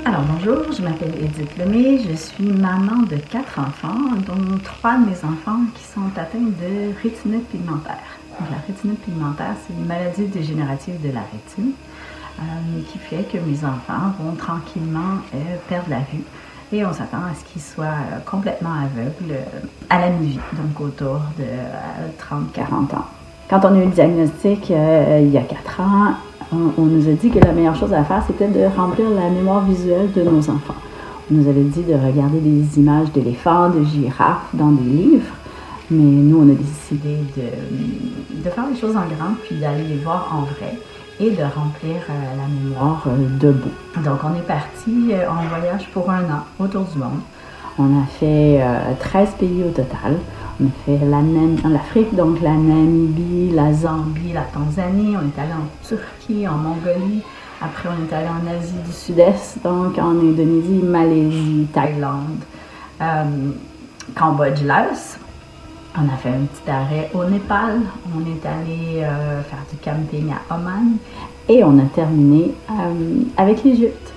Alors bonjour, je m'appelle Edith Lemay, je suis maman de 4 enfants, dont 3 de mes enfants qui sont atteints de rétinite pigmentaire. Donc, la rétinite pigmentaire, c'est une maladie dégénérative de la rétine qui fait que mes enfants vont tranquillement perdre la vue et on s'attend à ce qu'ils soient complètement aveugles à la mi-vie, donc autour de 30-40 ans. Quand on a eu le diagnostic il y a 4 ans, on nous a dit que la meilleure chose à faire, c'était de remplir la mémoire visuelle de nos enfants. On nous avait dit de regarder des images d'éléphants, de girafes dans des livres, mais nous, on a décidé de faire les choses en grand, puis d'aller les voir en vrai et de remplir la mémoire debout. Donc, on est parti en voyage pour 1 an autour du monde. On a fait 13 pays au total. On a fait l'Afrique, donc la Namibie, la Zambie, la Tanzanie. On est allé en Turquie, en Mongolie. Après, on est allé en Asie du Sud-Est, donc en Indonésie, Malaisie, Thaïlande, Cambodge, Laos. On a fait un petit arrêt au Népal. On est allé faire du camping à Oman. Et on a terminé avec l'Égypte.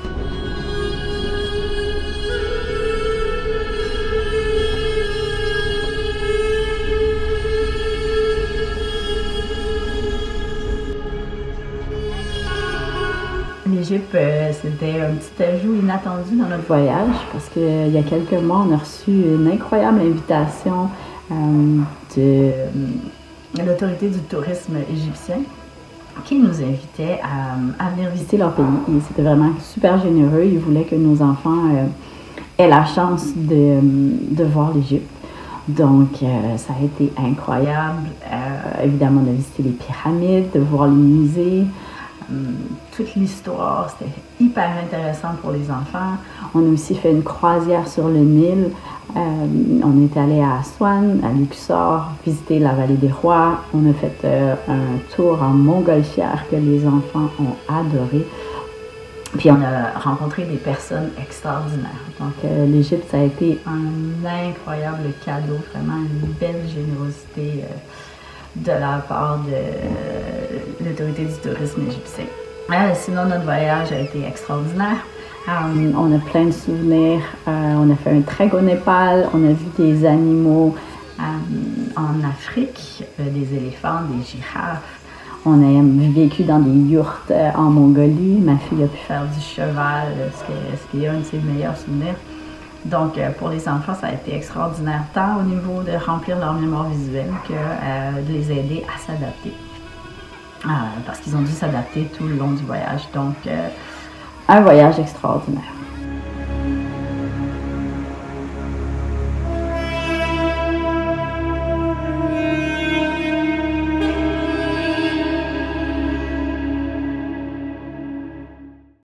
L'Égypte, c'était un petit ajout inattendu dans notre voyage parce qu'il y a quelques mois, on a reçu une incroyable invitation de l'autorité du tourisme égyptien qui nous invitait à venir visiter leur pays. Et c'était vraiment super généreux. Ils voulaient que nos enfants aient la chance de voir l'Égypte. Donc, ça a été incroyable. Évidemment, on a visité les pyramides, de voir les musées. Toute l'histoire, c'était hyper intéressant pour les enfants. On a aussi fait une croisière sur le Nil. On est allé à Aswan, à Luxor, visiter la vallée des rois. On a fait un tour en montgolfière que les enfants ont adoré. Puis on a rencontré des personnes extraordinaires. Donc l'Égypte, ça a été un incroyable cadeau, vraiment une belle générosité de la part de l'autorité du tourisme égyptien. Sinon, notre voyage a été extraordinaire. On a plein de souvenirs. On a fait un trek au Népal. On a vu des animaux en Afrique, des éléphants, des girafes. On a vécu dans des yourtes en Mongolie. Ma fille a pu faire du cheval, ce qui est un de ses meilleurs souvenirs. Donc, pour les enfants, ça a été extraordinaire, tant au niveau de remplir leur mémoire visuelle que de les aider à s'adapter. Parce qu'ils ont dû s'adapter tout le long du voyage. Donc, un voyage extraordinaire.